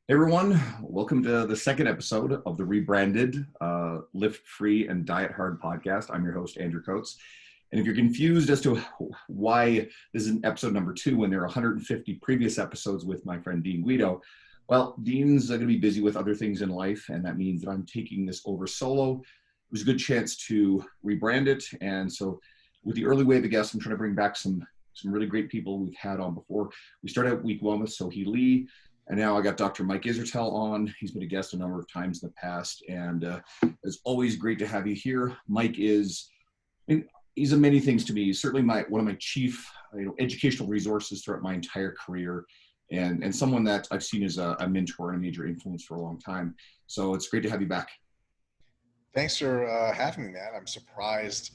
Hey everyone, welcome to the second episode of the rebranded Lift Free and Diet Hard podcast. I'm your host, Andrew Coates. And if you're confused as to why this is episode number 2 when there are 150 previous episodes with my friend Dean Guido, well, Dean's going to be busy with other things in life, and that means that I'm taking this over solo. It was a good chance to rebrand it. And so with the early wave of guests, I'm trying to bring back some really great people we've had on before. We started out Week 1 with Sohee Lee. And now I got Dr. Mike Israetel on. He's been a guest a number of times in the past, and it's always great to have you here. Mike is, he's a many things to me. He's certainly one of my chief educational resources throughout my entire career, and someone that I've seen as a mentor and a major influence for a long time. So it's great to have you back. Thanks for having me, man. I'm surprised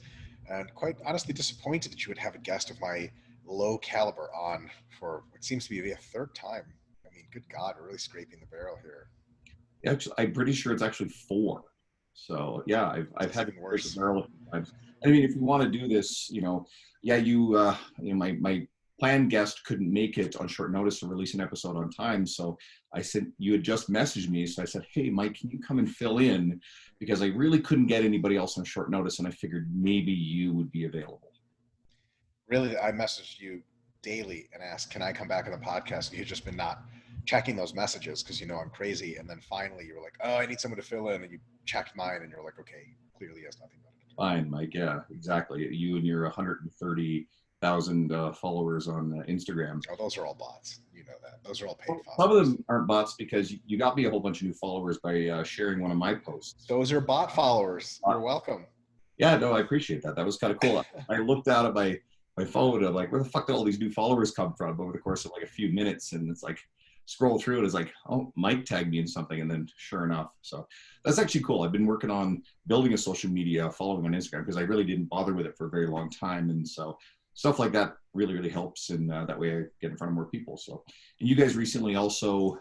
and quite honestly disappointed that you would have a guest of my low caliber on for what seems to be a third time. I mean, good God, we're really scraping the barrel here. Yeah, actually, I'm pretty sure it's actually 4. So yeah, I've had even worse. the barrel a few times. I mean, if you want to do this, my planned guest couldn't make it on short notice to release an episode on time. So I said, you had just messaged me. So I said, hey, Mike, can you come and fill in? Because I really couldn't get anybody else on short notice. And I figured maybe you would be available. Really, I messaged you daily and asked, can I come back on the podcast? And you've just been not checking those messages because you know I'm crazy. And then finally you were like, oh, I need someone to fill in. And you checked mine and you're like, okay, clearly he has nothing better to do. Fine, Mike. Yeah, exactly. You and your 130,000 followers on Instagram. Oh, those are all bots. You know that. Those are all paid followers. Some of them aren't bots because you got me a whole bunch of new followers by sharing one of my posts. Those are bot followers. You're welcome. Yeah, no, I appreciate that. That was kind of cool. I looked out at my phone and like, where the fuck did all these new followers come from over the course of like a few minutes? And it's like, scroll through it, it's like, oh, Mike tagged me in something, and then sure enough. So that's actually cool. I've been working on building a social media following on Instagram because I really didn't bother with it for a very long time, and so stuff like that really helps, and that way I get in front of more people. So, and you guys recently also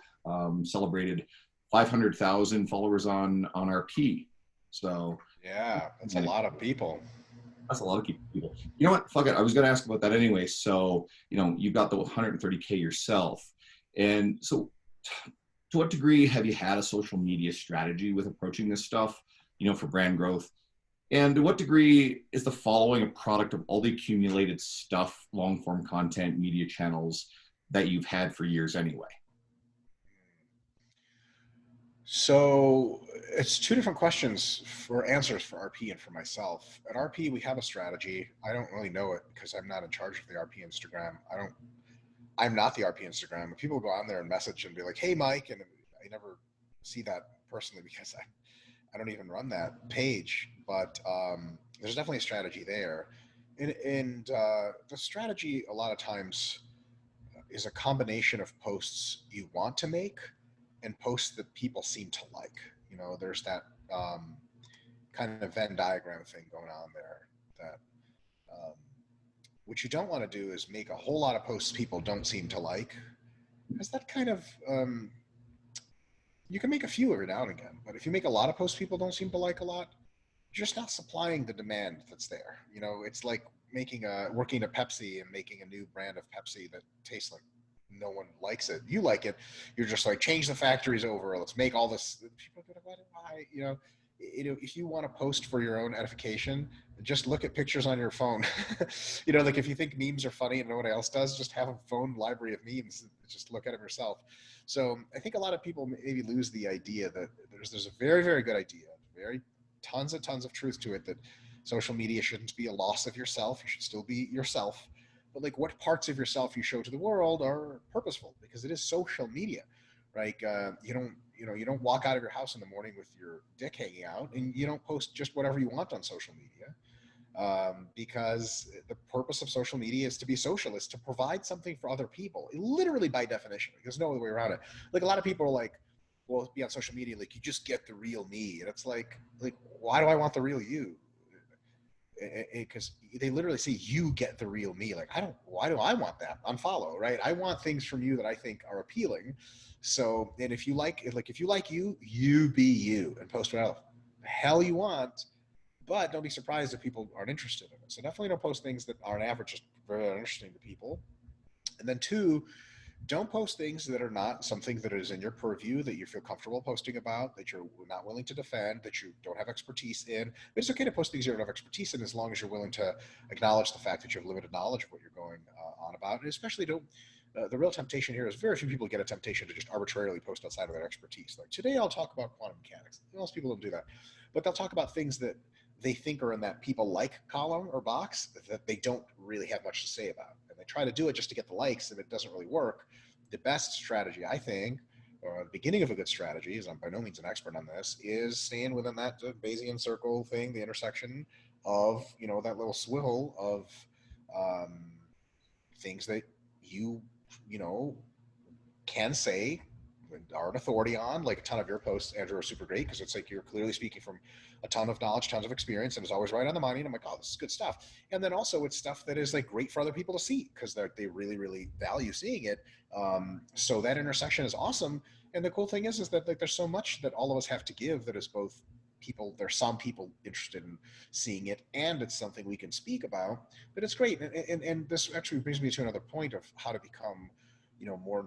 celebrated 500,000 followers on RP. So yeah, that's a lot of people. That's a lot of people. You know what? Fuck it. I was going to ask about that anyway. So, you got the 130K yourself. And so to what degree have you had a social media strategy with approaching this stuff, for brand growth? And to what degree is the following a product of all the accumulated stuff, long form content, media channels that you've had for years anyway? So it's 2 different questions for answers for RP and for myself. At RP, we have a strategy. I don't really know it because I'm not in charge of the RP Instagram. I'm not the RP Instagram. But people go on there and message and be like, hey, Mike. And I never see that personally because I don't even run that page. But there's definitely a strategy there. And the strategy a lot of times is a combination of posts you want to make and posts that people seem to like. There's that kind of Venn diagram thing going on there that what you don't want to do is make a whole lot of posts people don't seem to like, because that kind of you can make a few every now and again, but if you make a lot of posts people don't seem to like a lot, you're just not supplying the demand that's there. It's like working at Pepsi and making a new brand of Pepsi that tastes like no one likes it. You like it. You're just like, change the factories over. Let's make all this. People go, why? If you want to post for your own edification, just look at pictures on your phone. Like if you think memes are funny and nobody else does, just have a phone library of memes. Just look at them yourself. So I think a lot of people maybe lose the idea that there's a very, very good idea, tons of truth to it, that social media shouldn't be a loss of yourself. You should still be yourself. But like, what parts of yourself you show to the world are purposeful, because it is social media, right? You don't walk out of your house in the morning with your dick hanging out, and you don't post just whatever you want on social media, because the purpose of social media is to be social, is to provide something for other people, literally by definition. There's no other way around it. Like, a lot of people are like, well, be on social media, like, you just get the real me. And it's like, why do I want the real you? Because they literally say, you get the real me. Like, why do I want that? Unfollow, right? I want things from you that I think are appealing. So, and if you like you, you be you and post whatever the hell you want, but don't be surprised if people aren't interested in it. So definitely don't post things that aren't average, just very interesting to people. And then 2, don't post things that are not something that is in your purview, that you feel comfortable posting about, that you're not willing to defend, that you don't have expertise in. But it's okay to post things you don't have expertise in, as long as you're willing to acknowledge the fact that you have limited knowledge of what you're going on about. And especially don't. The real temptation here is very few people get a temptation to just arbitrarily post outside of their expertise. Like today, I'll talk about quantum mechanics. Most people don't do that, but they'll talk about things that they think are in that people like column or box that they don't really have much to say about. And they try to do it just to get the likes, and it doesn't really work. The best strategy, I think, or the beginning of a good strategy, as I'm by no means an expert on this, is staying within that Bayesian circle thing, the intersection of, that little swivel of um, things that you know, can say are an authority on. Like a ton of your posts, Andrew, are super great because it's like you're clearly speaking from a ton of knowledge, tons of experience, and it's always right on the money. And I'm like, oh, this is good stuff. And then also it's stuff that is like great for other people to see because they really, really value seeing it. So that intersection is awesome. And the cool thing is that like there's so much that all of us have to give that is both people, there's some people interested in seeing it, and it's something we can speak about. But it's great. And this actually brings me to another point of how to become more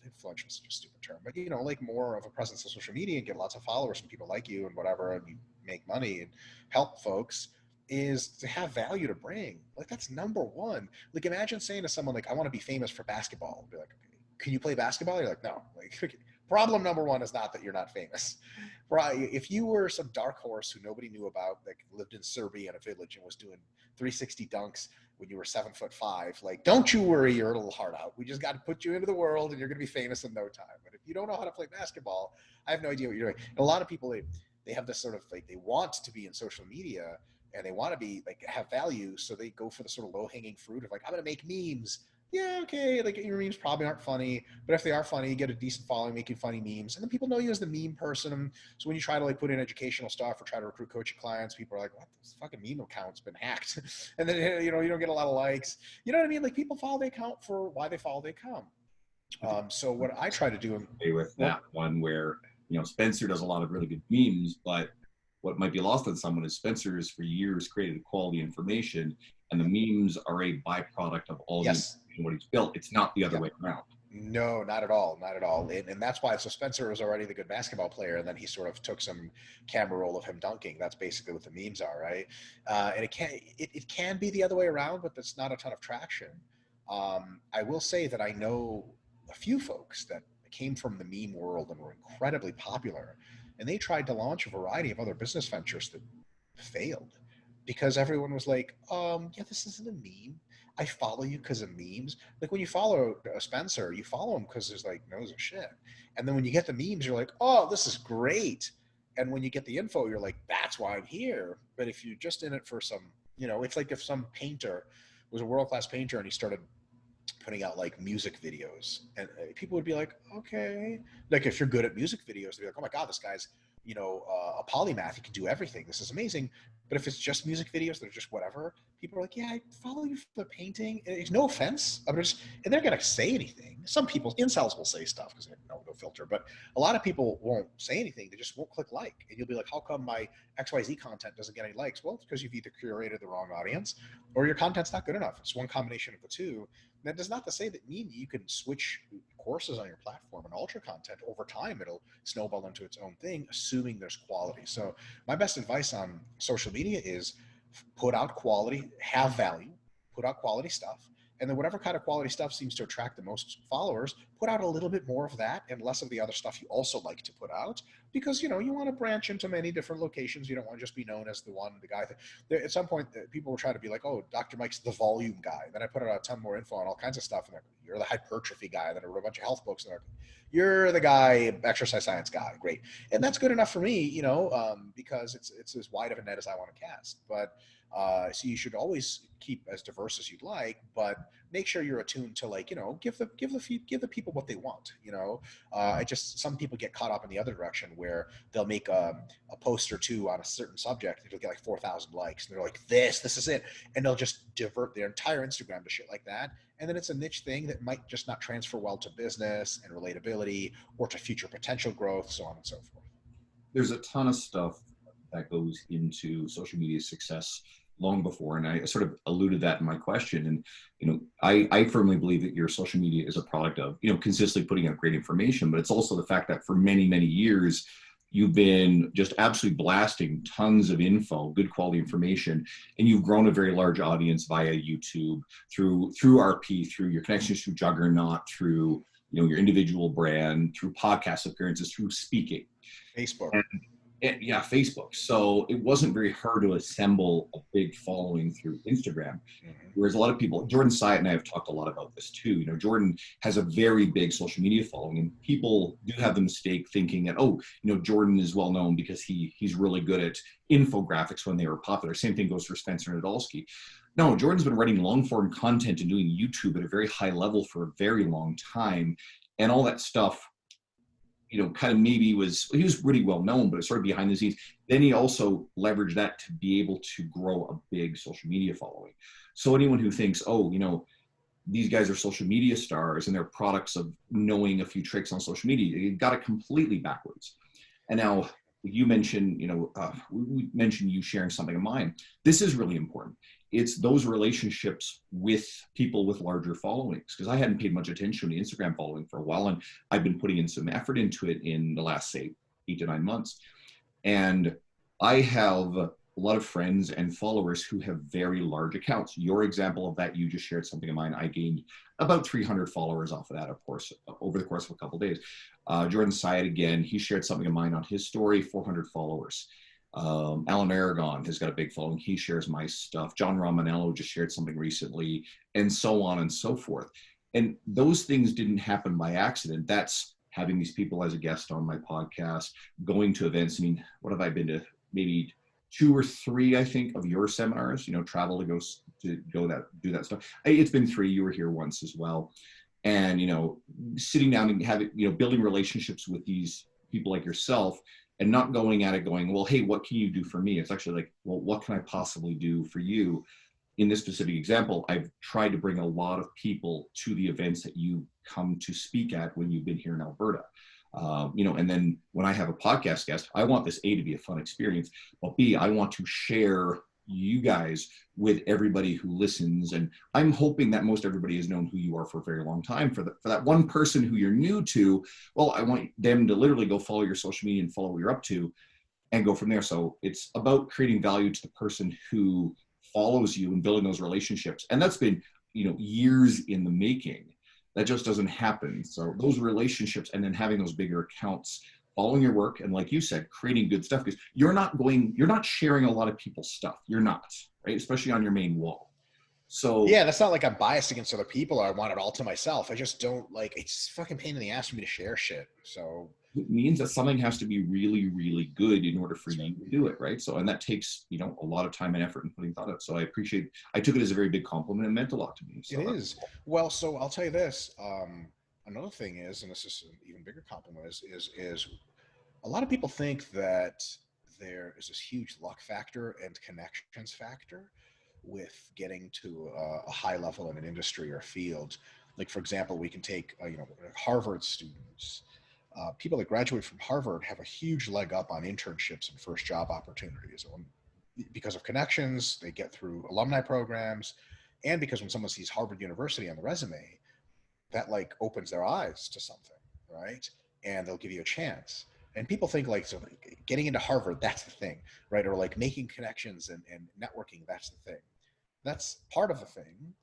influential is such a stupid term, but like more of a presence on social media and get lots of followers and people like you and whatever, and you make money and help folks, is to have value to bring. Like that's number one. Like imagine saying to someone like, I want to be famous for basketball. And be like, okay, can you play basketball? You're like, no. Like okay. Problem number one is not that you're not famous. Right? If you were some dark horse who nobody knew about, that lived in Serbia in a village and was doing 360 dunks when you were 7'5", like don't you worry your little heart out. We just got to put you into the world and you're going to be famous in no time. But if you don't know how to play basketball, I have no idea what you're doing. And a lot of people, they have this sort of like, they want to be in social media and they want to be like have value, so they go for the sort of low hanging fruit of like, I'm going to make memes. Yeah, okay, like your memes probably aren't funny, but if they are funny, you get a decent following making funny memes, and then people know you as the meme person. So when you try to like put in educational stuff or try to recruit coaching clients, people are like, "What? This fucking meme account's been hacked," and then you don't get a lot of likes. You know what I mean? Like people follow the account for why they follow the account. So what I try to do, with that one where Spencer does a lot of really good memes, but what might be lost on someone is Spencer has for years created quality information, and the memes are a byproduct of all the yes, information what he's built. It's not the other yep. way around. No, not at all, not at all, and that's why. So Spencer was already the good basketball player, and then he sort of took some camera roll of him dunking. That's basically what the memes are, right? And it can be the other way around, but that's not a ton of traction. I will say that I know a few folks that came from the meme world and were incredibly popular, and they tried to launch a variety of other business ventures that failed because everyone was like, yeah, this isn't a meme. I follow you because of memes. Like when you follow Spencer, you follow him because there's like knows a shit. And then when you get the memes, you're like, oh, this is great. And when you get the info, you're like, that's why I'm here. But if you're just in it for some, it's like if some painter was a world class painter and he started putting out like music videos, and people would be like, okay, like if you're good at music videos, they'd be like, oh my god, this guy's a polymath, he can do everything, this is amazing. But if it's just music videos that are just whatever, people are like, yeah, I follow you for the painting. It's no offense, and they're gonna say anything. Some people, incels, will say stuff because they have no filter, but a lot of people won't say anything. They just won't click like, and you'll be like, how come my XYZ content doesn't get any likes? Well, it's because you've either curated the wrong audience or your content's not good enough. It's one combination of the two. That does not to say that mean you can switch courses on your platform and alter content over time. It'll snowball into its own thing, assuming there's quality. So my best advice on social media is put out quality, have value, put out quality stuff, and then whatever kind of quality stuff seems to attract the most followers, put out a little bit more of that and less of the other stuff you also like to put out, because you want to branch into many different locations. You don't want to just be known as the guy that at some point people were trying to be like, oh, Dr. Mike's the volume guy. Then I put out a ton more info on all kinds of stuff, and you're the hypertrophy guy. And then I wrote a bunch of health books, and you're the guy, exercise science guy. Great, and that's good enough for me, because it's as wide of a net as I want to cast. But so you should always keep as diverse as you'd like, but make sure you're attuned to give the people what they want. I just, some people get caught up in the other direction where they'll make a post or two on a certain subject. It'll get like 4,000 likes, and they're like, this is it, and they'll just divert their entire Instagram to shit like that. And then it's a niche thing that might just not transfer well to business and relatability or to future potential growth, so on and so forth. There's a ton of stuff that goes into social media success long before, and I sort of alluded that in my question. And I firmly believe that your social media is a product of consistently putting out great information, but it's also the fact that for many years you've been just absolutely blasting tons of info, good quality information, and you've grown a very large audience via YouTube, through RP, through your connections through Juggernaut, through your individual brand, through podcast appearances, through speaking. Facebook. Yeah, Facebook. So it wasn't very hard to assemble a big following through Instagram. Mm-hmm. Whereas a lot of people, Jordan Syatt and I have talked a lot about this too. Jordan has a very big social media following, and people do have the mistake thinking that, Jordan is well known because he's really good at infographics when they were popular. Same thing goes for Spencer Nadolski. No, Jordan's been writing long form content and doing YouTube at a very high level for a very long time. And all that stuff, kind of maybe he was really well known, but it's sort of behind the scenes. Then he also leveraged that to be able to grow a big social media following. So anyone who thinks, these guys are social media stars and they're products of knowing a few tricks on social media, you got it completely backwards. And now you mentioned, we mentioned you sharing something of mine. This is really important. It's those relationships with people with larger followings, because I hadn't paid much attention to Instagram following for a while, and I've been putting in some effort into it in the last, say, 8 to 9 months. And I have a lot of friends and followers who have very large accounts. Your example of that, you just shared something of mine. I gained about 300 followers off of that, of course, over the course of a couple of days. Jordan Syatt, again, he shared something of mine on his story, 400 followers. Alan Aragon has got a big following. He shares my stuff. John Romanello just shared something recently, and so on and so forth. And those things didn't happen by accident. That's having these people as a guest on my podcast, going to events. I mean, what have I been to? Maybe 2 or 3, I think, of your seminars, travel to do that stuff. It's been 3. You were here once as well. And, sitting down and having, building relationships with these people like yourself, and not going at it going, well, hey, what can you do for me? It's actually like, well, what can I possibly do for you? In this specific example, I've tried to bring a lot of people to the events that you come to speak at when you've been here in Alberta. And then when I have a podcast guest, I want this A, to be a fun experience, but B, I want to share you guys with everybody who listens. And I'm hoping that most everybody has known who you are for a very long time. For that one person who you're new to, well, I want them to literally go follow your social media and follow what you're up to and go from there. So it's about creating value to the person who follows you and building those relationships. And that's been, years in the making. That just doesn't happen. So those relationships, and then having those bigger accounts following your work, and like you said, creating good stuff, because you're not sharing a lot of people's stuff. You're not, right? Especially on your main wall. So yeah, that's not like I'm biased against other people or I want it all to myself. I just don't it's fucking pain in the ass for me to share shit. So it means that something has to be really, really good in order for you to do it, right? So, and that takes, a lot of time and effort and putting thought out. So I took it as a very big compliment and meant a lot to me. So it is. Well, so I'll tell you this. Another thing is, and this is an even bigger compliment, is a lot of people think that there is this huge luck factor and connections factor with getting to a high level in an industry or field. Like, for example, we can take, Harvard students. People that graduate from Harvard have a huge leg up on internships and first job opportunities. Because of connections, they get through alumni programs, and because when someone sees Harvard University on the resume, that opens their eyes to something, right? And they'll give you a chance. And people think getting into Harvard, that's the thing, right? Or making connections and networking, that's the thing. That's part of the thing,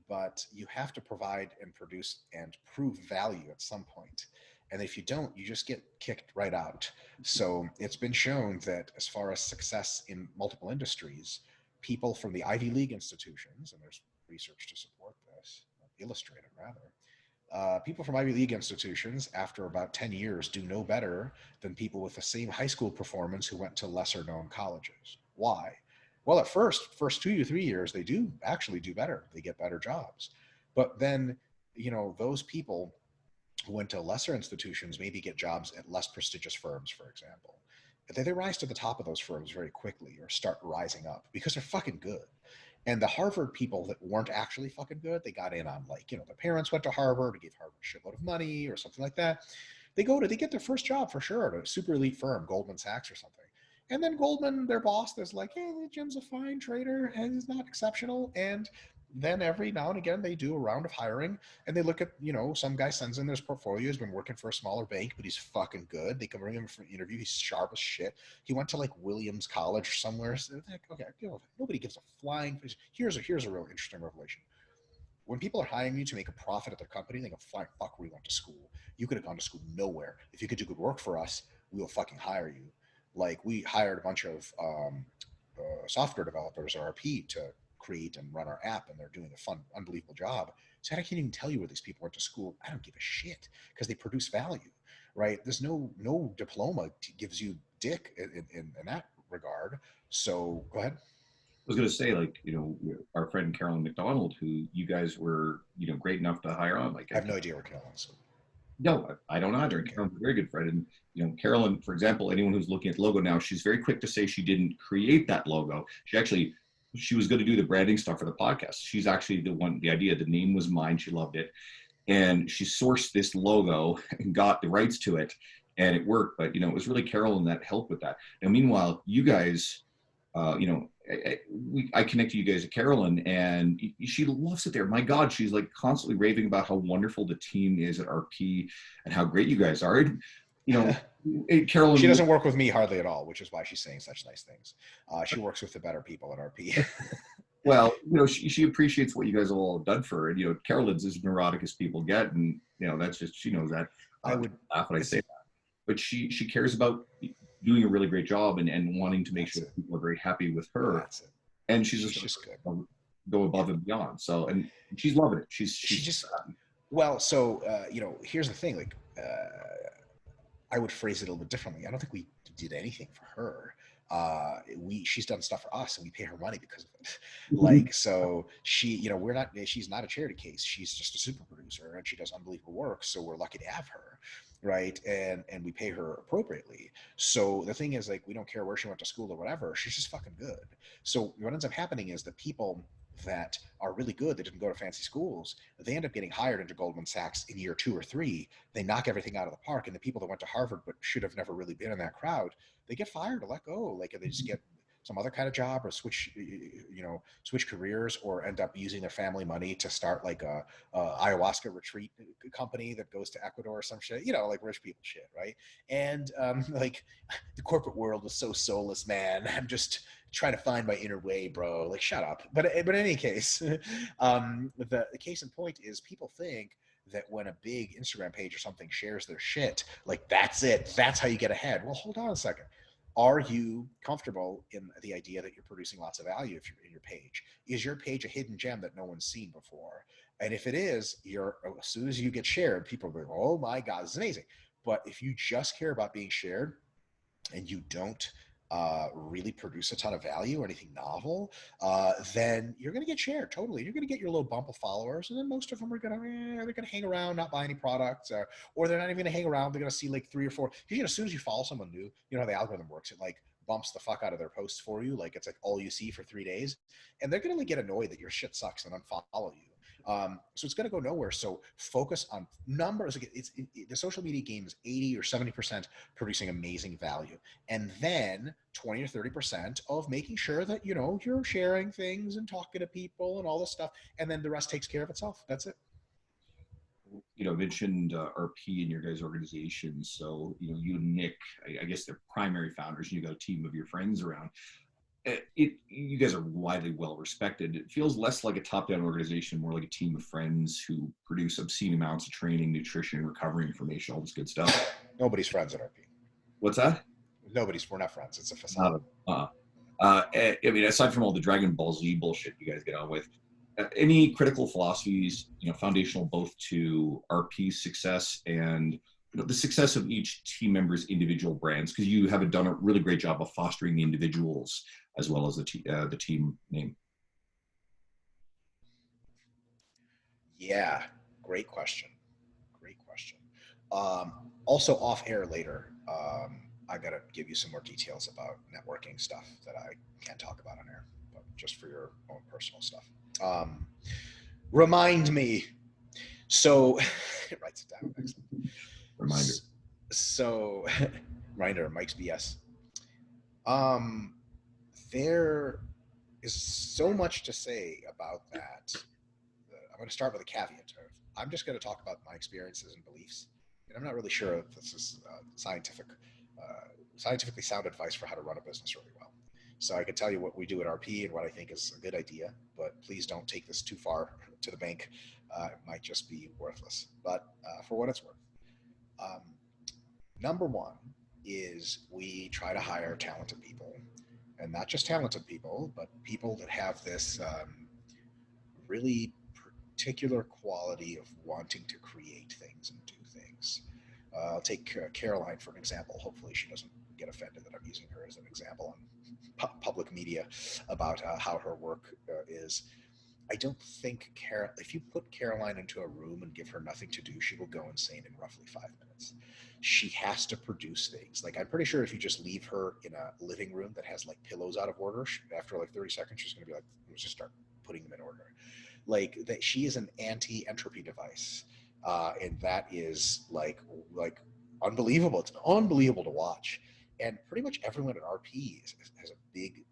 but you have to provide and produce and prove value at some point. And if you don't, you just get kicked right out. So it's been shown that as far as success in multiple industries, people from the Ivy League institutions, and there's research to support this, illustrate it rather, people from Ivy League institutions, after about 10 years, do no better than people with the same high school performance who went to lesser known colleges. Why? Well, at first 2 to 3 years, they do actually do better. They get better jobs. But then, those people who went to lesser institutions maybe get jobs at less prestigious firms, for example. But they rise to the top of those firms very quickly, or start rising up because they're fucking good. And the Harvard people that weren't actually fucking good, they got in on the parents went to Harvard, gave Harvard a shitload of money or something like that. They get their first job for sure at a super elite firm, Goldman Sachs or something. And then Goldman, their boss, is like, hey, Jim's a fine trader and he's not exceptional. And then every now and again, they do a round of hiring and they look at, some guy sends in his portfolio. He's been working for a smaller bank, but he's fucking good. They can bring him for an interview. He's sharp as shit. He went to like Williams College or somewhere. So like, okay, nobody gives a flying fish. Here's a real interesting revelation. When people are hiring you to make a profit at their company, they go, fine, fuck where you went to school. You could have gone to school nowhere. If you could do good work for us, we will fucking hire you. Like we hired a bunch of software developers, RP, to create and run our app, and they're doing a fun, unbelievable job. So I can't even tell you where these people went to school. I don't give a shit because they produce value, right? There's no diploma gives you dick in that regard. So go ahead. I was going to say, like, our friend Carolyn McDonald, who you guys were, great enough to hire on. Like, I have no idea where Carolyn's. No, I don't either. Okay. Carolyn's a very good friend. And, Carolyn, for example, anyone who's looking at the logo now, she's very quick to say she didn't create that logo. She was going to do the branding stuff for the podcast. She's actually the idea, the name was mine. She loved it. And she sourced this logo and got the rights to it, and it worked. But, it was really Carolyn that helped with that. Now, meanwhile, you guys, I connected you guys to Carolyn, and she loves it there. My God, she's like constantly raving about how wonderful the team is at RP and how great you guys are. Carolyn. She doesn't work with me hardly at all, which is why she's saying such nice things. She works with the better people at RP. Well, she appreciates what you guys have all done for her. And, Carolyn's as neurotic as people get, and that's just, she knows that. I would laugh when I say that, but she cares about doing a really great job and wanting to make sure that people are very happy with her. That's it. And she's just good. Go above and beyond. So, and she's loving it. She's just, well, so, here's the thing, like, I would phrase it a little bit differently. I don't think we did anything for her. She's done stuff for us and we pay her money because of it. Like, so she, she's not a charity case. She's just a super producer and she does unbelievable work. So we're lucky to have her. Right. And we pay her appropriately. So the thing is, like, we don't care where she went to school or whatever. She's just fucking good. So what ends up happening is that people that are really good, that didn't go to fancy schools, they end up getting hired into Goldman Sachs in year 2 or 3. They knock everything out of the park. And the people that went to Harvard but should have never really been in that crowd, they get fired or let go. Like, they just get some other kind of job or switch careers, or end up using their family money to start like a ayahuasca retreat company that goes to Ecuador or some shit, like rich people shit, right? And like, the corporate world was so soulless, man. I'm just trying to find my inner way, bro. Like, shut up. But in any case, the case in point is people think that when a big Instagram page or something shares their shit, like, that's it. That's how you get ahead. Well, hold on a second. Are you comfortable in the idea that you're producing lots of value if you're in your page? Is your page a hidden gem that no one's seen before? And if it is, as soon as you get shared, people are going, oh my God, this is amazing. But if you just care about being shared and you don't really produce a ton of value or anything novel, then you're going to get shared totally. You're going to get your little bump of followers, and then most of them are going to hang around, not buy any products, or they're not even going to hang around. They're going to see like 3 or 4. Because as soon as you follow someone new, how the algorithm works. It like bumps the fuck out of their posts for you. Like, it's like all you see for 3 days, and they're going to get annoyed that your shit sucks and unfollow you. So it's going to go nowhere. So focus on numbers. The social media game is 80 or 70% producing amazing value, and then 20 or 30% of making sure that you're sharing things and talking to people and all this stuff, and then the rest takes care of itself. That's it. Mentioned RP in your guys' organization. So you and Nick, I guess they're primary founders, and you got a team of your friends around. You guys are widely well respected. It feels less like a top-down organization, more like a team of friends who produce obscene amounts of training, nutrition, recovery information, all this good stuff. Nobody's friends at RP. What's that? We're not friends. It's a facade. Aside from all the Dragon Ball Z bullshit you guys get on with, any critical philosophies, foundational both to RP's success and the success of each team member's individual brands, because you have done a really great job of fostering the individuals as well as the team name. Yeah, great question. Also off air later, I got to give you some more details about networking stuff that I can't talk about on air, but just for your own personal stuff. Remind me. So it writes it down. Excellent. Reminder. So reminder, Mike's BS. Um, there is so much to say about that. I'm going to start with a caveat. I'm just going to talk about my experiences and beliefs, and I'm not really sure if this is scientifically sound advice for how to run a business really well. So I can tell you what we do at RP and what I think is a good idea, but please don't take this too far to the bank. It might just be worthless. But for what it's worth, um, number one is we try to hire talented people, and not just talented people, but people that have this really particular quality of wanting to create things and do things. I'll take Caroline for an example. Hopefully, she doesn't get offended that I'm using her as an example on public media about how her work is. I don't think if you put Caroline into a room and give her nothing to do, she will go insane in roughly 5 minutes. She has to produce things. Like, I'm pretty sure if you just leave her in a living room that has like pillows out of order, after like 30 seconds, she's going to be like, let's just start putting them in order. Like that, she is an anti-entropy device, and that is like unbelievable. It's unbelievable to watch, and pretty much everyone at RP has a big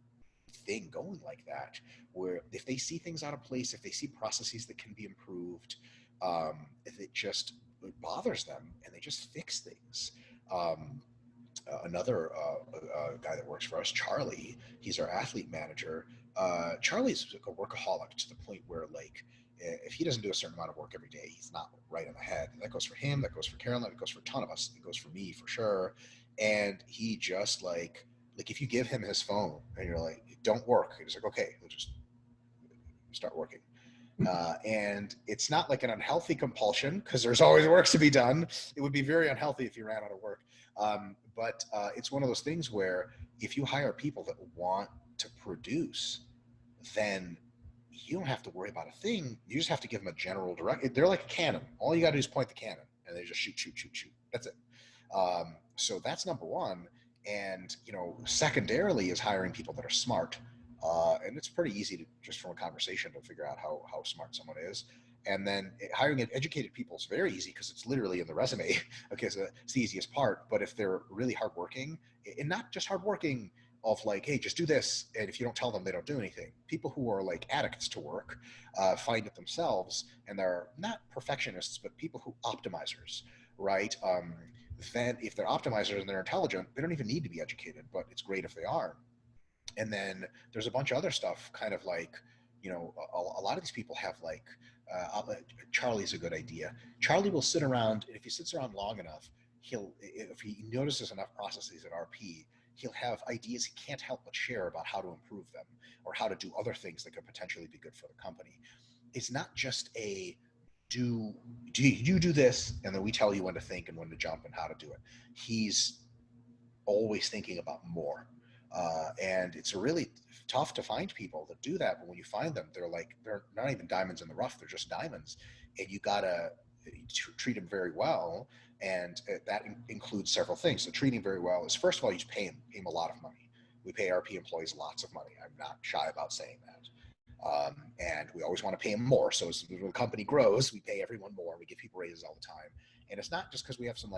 thing going like that, where if they see things out of place, if they see processes that can be improved, if it bothers them, and they just fix things. Another guy that works for us, Charlie, he's our athlete manager. Charlie's a workaholic to the point where, like, if he doesn't do a certain amount of work every day, he's not right in the head. That goes for him. That goes for Caroline. It goes for a ton of us. It goes for me for sure. And he just like if you give him his phone and you're like, "Don't work," he's like, "Okay, we'll just start working." And it's not like an unhealthy compulsion because there's always work to be done. It would be very unhealthy if you ran out of work. But it's one of those things where if you hire people that want to produce, then you don't have to worry about a thing. You just have to give them a general direct. They're like a cannon. All you got to do is point the cannon, and they just shoot, shoot, shoot, shoot. That's it. So that's number one. And secondarily is hiring people that are smart. And it's pretty easy to just from a conversation to figure out how smart someone is. And then hiring educated people is very easy because it's literally in the resume. Okay, so it's the easiest part. But if they're really hardworking, and not just hardworking of like, hey, just do this, and if you don't tell them, they don't do anything. People who are like addicts to work find it themselves, and they're not perfectionists, but people who optimizers, right? Then if they're optimizers and they're intelligent, they don't even need to be educated, but it's great if they are. And then there's a bunch of other stuff, kind of like, a lot of these people have like, Charlie's a good idea. Charlie will sit around, and if he sits around long enough, if he notices enough processes at RP, he'll have ideas he can't help but share about how to improve them or how to do other things that could potentially be good for the company. It's not just a do do you do this and then we tell you when to think and when to jump and how to do it. He's always thinking about more. And it's really tough to find people that do that. But when you find them, they're not even diamonds in the rough. They're just diamonds. And you got to treat them very well. And that includes several things. So treating very well is, first of all, you just pay them a lot of money. We pay RP employees lots of money. I'm not shy about saying that. And we always want to pay them more. So as the company grows, we pay everyone more. We give people raises all the time. And it's not just because we have some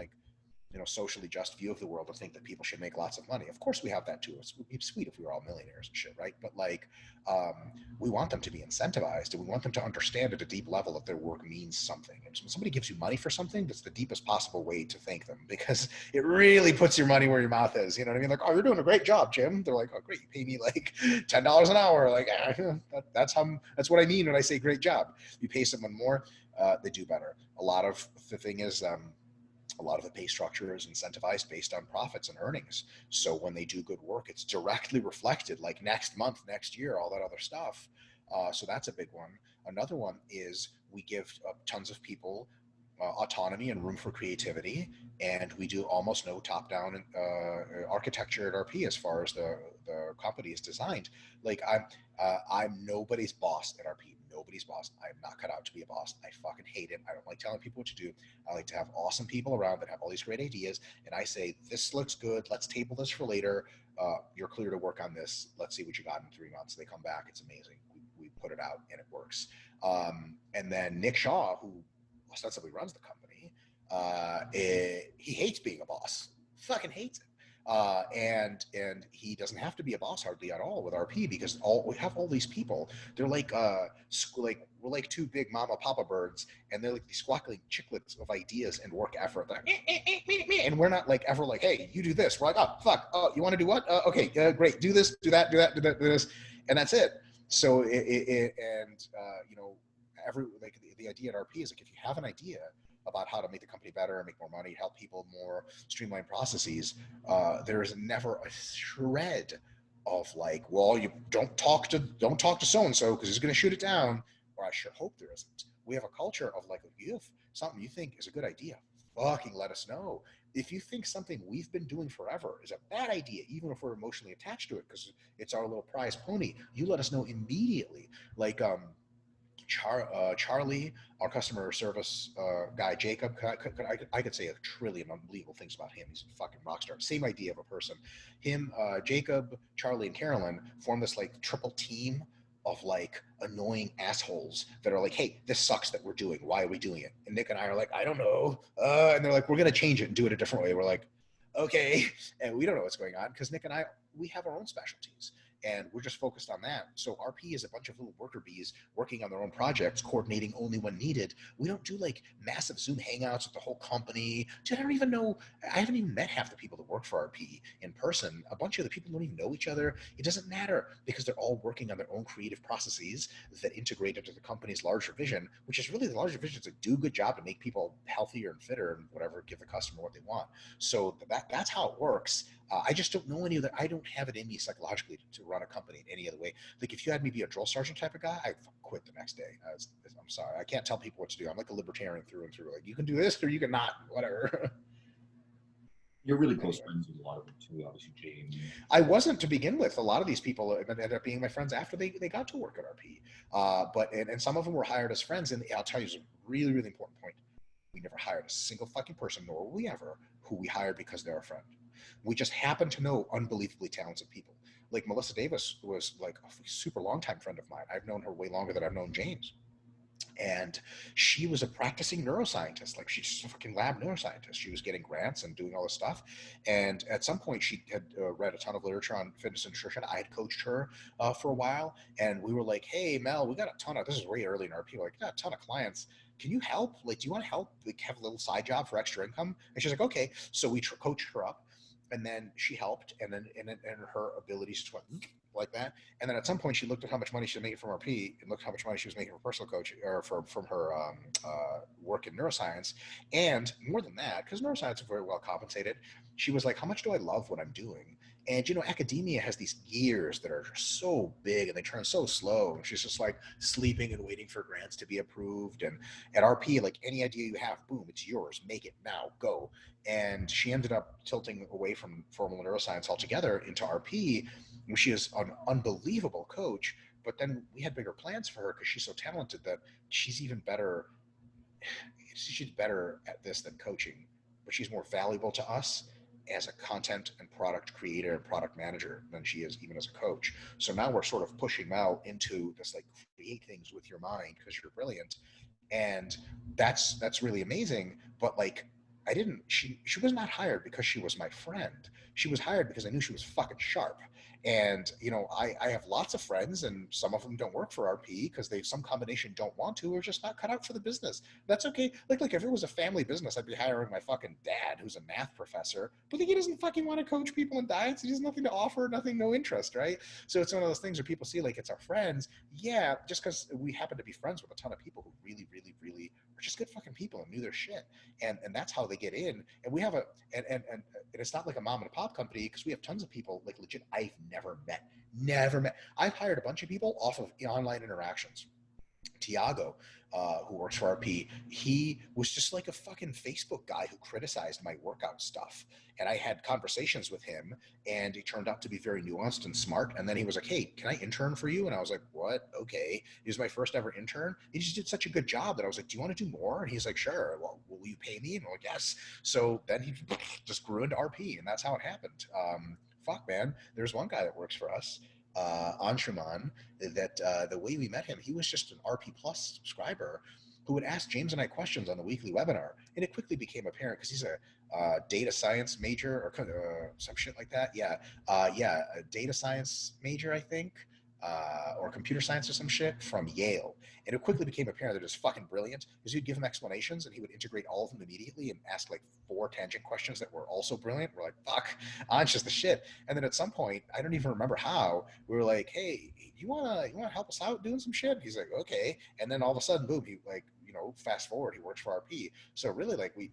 socially just view of the world to think that people should make lots of money. Of course we have that too. It would be sweet if we were all millionaires and shit, right? But we want them to be incentivized, and we want them to understand at a deep level that their work means something. And when somebody gives you money for something, that's the deepest possible way to thank them, because it really puts your money where your mouth is. You know what I mean? Like, "Oh, you're doing a great job, Jim." They're like, "Oh, great. You pay me like $10 an hour." Like, that's what I mean when I say great job. You pay someone more, they do better. A lot of the thing is, a lot of the pay structure is incentivized based on profits and earnings. So when they do good work, it's directly reflected, like next month, next year, all that other stuff. So that's a big one. Another one is we give tons of people autonomy and room for creativity, and we do almost no top-down architecture at RP as far as the company is designed. Like I'm nobody's boss at RP. Nobody's boss. I'm not cut out to be a boss. I fucking hate it. I don't like telling people what to do. I like to have awesome people around that have all these great ideas, and I say, "This looks good. Let's table this for later. You're clear to work on this. Let's see what you got in 3 months." They come back. It's amazing. We put it out and it works. And then Nick Shaw, who ostensibly runs the company, he hates being a boss. Fucking hates it. And he doesn't have to be a boss hardly at all with RP, because we have all these people. They're like we're like two big mama papa birds, and they're like these squawking chicklets of ideas and work effort. And we're not like ever like, hey, you do this. We're like, oh fuck, oh you want to do what? Okay, great, do this, do that, do that, do that, do this, and that's it. So every like the idea at RP is like, if you have an idea about how to make the company better, make more money, help people more, streamline processes, there is never a shred of like, well, you don't talk to so and so because he's going to shoot it down. Or I sure hope there isn't. We have a culture of like, if you have something you think is a good idea, fucking let us know. If you think something we've been doing forever is a bad idea, even if we're emotionally attached to it because it's our little prize pony, you let us know immediately. Like Charlie, our customer service guy, Jacob, I could say a trillion unbelievable things about him. He's a fucking rock star. Same idea of a person. Him, Jacob, Charlie, and Carolyn form this like triple team of like annoying assholes that are like, hey, this sucks that we're doing. Why are we doing it? And Nick and I are like, I don't know. And they're like, we're going to change it and do it a different way. We're like, okay. And we don't know what's going on because Nick and I, we have our own specialties and we're just focused on that. So RP is a bunch of little worker bees working on their own projects, coordinating only when needed. We don't do like massive Zoom hangouts with the whole company. Dude, I don't even know. I haven't even met half the people that work for RP in person. A bunch of the people don't even know each other. It doesn't matter because they're all working on their own creative processes that integrate into the company's larger vision, which is really the larger vision is to do a good job to make people healthier and fitter and whatever, give the customer what they want. So that's how it works. I just don't know any other. I don't have it in me psychologically to run a company in any other way. Like if you had me be a drill sergeant type of guy, I'd quit the next day. I'm sorry, I can't tell people what to do. I'm like a libertarian through and through. Like you can do this or you can not, whatever. You're really close friends with a lot of them too, obviously James. I wasn't to begin with. A lot of these people ended up being my friends after they got to work at RP. And some of them were hired as friends. And I'll tell you, it's a really, really important point. We never hired a single fucking person, nor will we ever, who we hired because they're a friend. We just happen to know unbelievably talented people. Like Melissa Davis was like a super long time friend of mine. I've known her way longer than I've known James. And she was a practicing neuroscientist. Like she's a fucking lab neuroscientist. She was getting grants and doing all this stuff. And at some point, she had read a ton of literature on fitness and nutrition. I had coached her for a while, and we were like, "Hey, Mel, we got a ton of this is way early in our people. Like, we got a ton of clients. Can you help? Like, do you want to help? Like, have a little side job for extra income?" And she's like, "Okay." So we coached her up, and then she helped, and then and her abilities just went like that. And then at some point, she looked at how much money she was making from RP and looked at how much money she was making from personal coach or from her work in neuroscience. And more than that, because neuroscience is very well compensated, she was like, how much do I love what I'm doing? And you know, academia has these gears that are so big and they turn so slow. And she's just like sleeping and waiting for grants to be approved. And at RP, like any idea you have, boom, it's yours. Make it now, go. And she ended up tilting away from formal neuroscience altogether into RP. She is an unbelievable coach, but then we had bigger plans for her because she's so talented that she's even better. She's better at this than coaching, but she's more valuable to us as a content and product creator and product manager than she is even as a coach. So now we're sort of pushing Mel into this like create things with your mind because you're brilliant, and that's really amazing. But like I didn't she was not hired because she was my friend. She was hired because I knew she was fucking sharp. And you know, I have lots of friends, and some of them don't work for RP because they some combination don't want to or just not cut out for the business. That's okay. Like if it was a family business, I'd be hiring my fucking dad, who's a math professor, but he doesn't fucking want to coach people in diets. He has nothing to offer, nothing, no interest, right? So it's one of those things where people see like it's our friends. Yeah, just because we happen to be friends with a ton of people who really, really, really are just good fucking people and knew their shit, and that's how they get in. And we have a and it's not like a mom and pop company because we have tons of people like legit I've never met. I've hired a bunch of people off of online interactions. Tiago, who works for RP, he was just like a fucking Facebook guy who criticized my workout stuff. And I had conversations with him, and he turned out to be very nuanced and smart. And then he was like, "Hey, can I intern for you?" And I was like, "What? Okay." He was my first ever intern. He just did such a good job that I was like, "Do you want to do more?" And he's like, "Sure." Well, will you pay me? And I'm like, "Yes." So then he just grew into RP, and that's how it happened. Fuck, man. There's one guy that works for us, Anshuman, that the way we met him, he was just an RP Plus subscriber, who would ask James and I questions on the weekly webinar. And it quickly became apparent because he's a data science major or some shit like that. Yeah, a data science major, I think, or computer science or some shit from Yale. And it quickly became apparent that it was fucking brilliant because you'd give him explanations and he would integrate all of them immediately and ask like 4 tangent questions that were also brilliant. We're like, fuck, An's just the shit. And then at some point, I don't even remember how, we were like, hey, you wanna help us out doing some shit? He's like, okay. And then all of a sudden, boom, he like, fast forward, he works for RP. So really, like we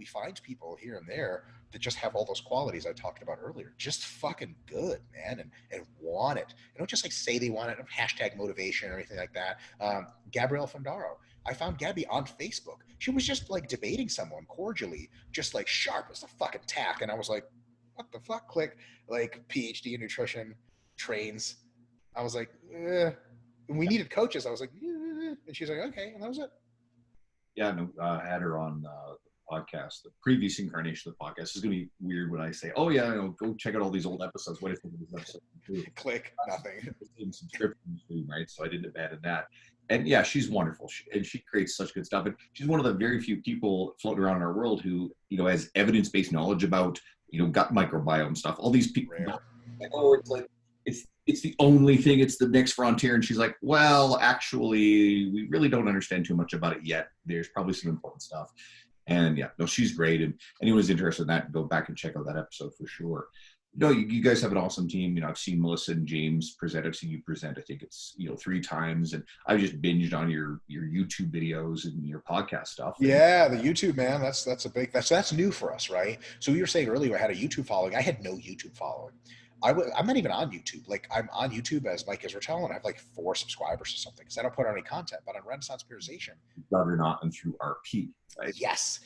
find people here and there that just have all those qualities I talked about earlier. Just fucking good, man, and want it. They don't just like say they want it, hashtag motivation or anything like that. Gabrielle Fondaro. I found Gabby on Facebook. She was just like debating someone cordially, just like sharp as a fucking tack. And I was like, what the fuck? Click, like PhD in nutrition, trains. I was like, we needed coaches. I was like, and she's like, okay, and that was it. Yeah, no, I had her on the podcast, the previous incarnation of the podcast. It's going to be weird when I say, oh, yeah, go check out all these old episodes. What do you think of this episode? Click, nothing. Subscriptions, right? So I didn't abandon that. And yeah, she's wonderful. And she creates such good stuff. And she's one of the very few people floating around in our world who, has evidence-based knowledge about, gut microbiome stuff. All these people, it's like, it's the only thing, it's the next frontier. And she's like, well, actually, we really don't understand too much about it yet. There's probably some important stuff. And yeah, no, she's great. And anyone who's interested in that, go back and check out that episode for sure. No, you guys have an awesome team. I've seen Melissa and James present. I've seen you present, I think it's, 3 times. And I've just binged on your YouTube videos and your podcast stuff. Yeah, the YouTube, man, that's new for us, right? So you were saying earlier I had a YouTube following. I had no YouTube following. I'm not even on YouTube. Like I'm on YouTube as Mike Israetel, and I have like 4 subscribers or something because I don't put out any content. But on Renaissance Periodization, Juggernaut and through RP, right? Yes.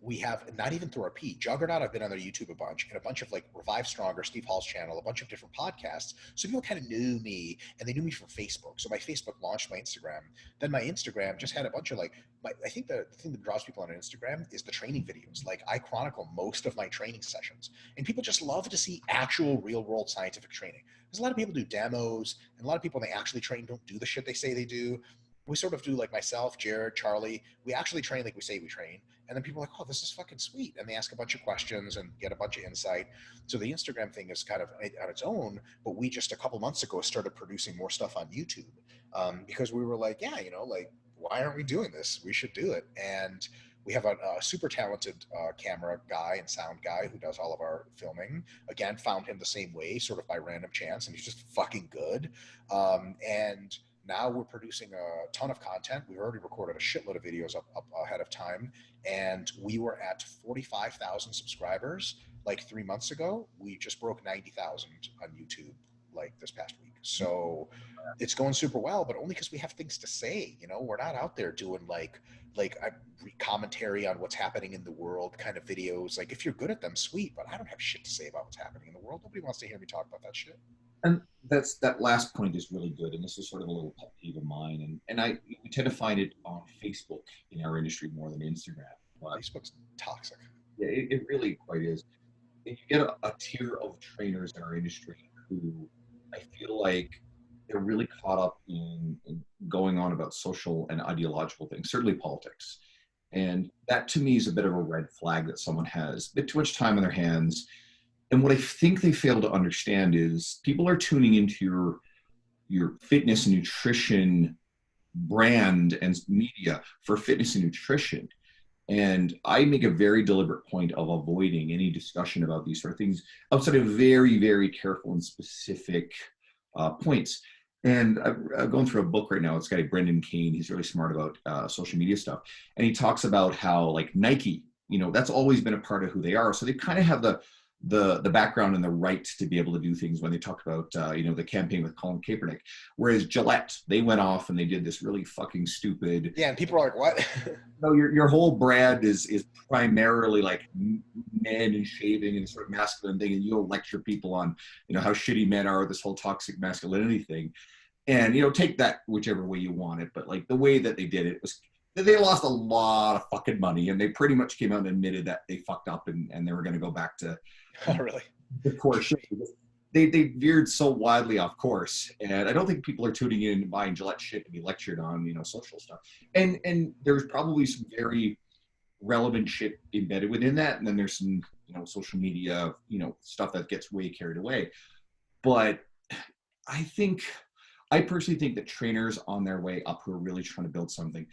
We have not even through RP. Juggernaut, I've been on their YouTube a bunch, and a bunch of like Revive Stronger, Steve Hall's channel, a bunch of different podcasts. So people kind of knew me, and they knew me from Facebook. So my Facebook launched my Instagram. Then my Instagram just had a bunch of like I think the thing that draws people on Instagram is the training videos. Like I chronicle most of my training sessions, and people just love to see actual real world scientific training. There's a lot of people do demos, and a lot of people when they actually train don't do the shit they say they do. We sort of do like myself, Jared, Charlie. We actually train like we say we train. And then people are like, oh, this is fucking sweet. And they ask a bunch of questions and get a bunch of insight. So the Instagram thing is kind of on its own. But we just a couple months ago started producing more stuff on YouTube because we were like, yeah, like, why aren't we doing this? We should do it. And we have a super talented camera guy and sound guy who does all of our filming. Again, found him the same way, sort of by random chance. And he's just fucking good. And now we're producing a ton of content. We've already recorded a shitload of videos up ahead of time. And we were at 45,000 subscribers like 3 months ago. We just broke 90,000 on YouTube like this past week. So it's going super well, but only because we have things to say. We're not out there doing like a commentary on what's happening in the world kind of videos. Like if you're good at them, sweet, but I don't have shit to say about what's happening in the world. Nobody wants to hear me talk about that shit. And that last point is really good, and this is sort of a little pet peeve of mine. And we tend to find it on Facebook in our industry more than Instagram. But Facebook's toxic. Yeah, it really quite is. And you get a tier of trainers in our industry who I feel like they're really caught up in going on about social and ideological things, certainly politics. And that to me is a bit of a red flag that someone has a bit too much time on their hands. And what I think they fail to understand is people are tuning into your fitness and nutrition brand and media for fitness and nutrition. And I make a very deliberate point of avoiding any discussion about these sort of things outside of very, very careful and specific points. And I'm going through a book right now. It's got a Brendan Kane. He's really smart about social media stuff. And he talks about how like Nike, that's always been a part of who they are. So they kind of have the background and the right to be able to do things when they talked about, the campaign with Colin Kaepernick. Whereas Gillette, they went off and they did this really fucking stupid. Yeah, and people are like, what? No, your whole brand is primarily like men and shaving and sort of masculine thing. And you'll lecture people on, how shitty men are, this whole toxic masculinity thing. And, take that whichever way you want it. But like the way that they did it was, they lost a lot of fucking money, and they pretty much came out and admitted that they fucked up and they were going to go back to oh, really? the core shit. they veered so widely off course, and I don't think people are tuning in and buying Gillette shit to be lectured on, social stuff. And there's probably some very relevant shit embedded within that, and then there's some social media stuff that gets way carried away. But I think I personally think that trainers on their way up who are really trying to build something,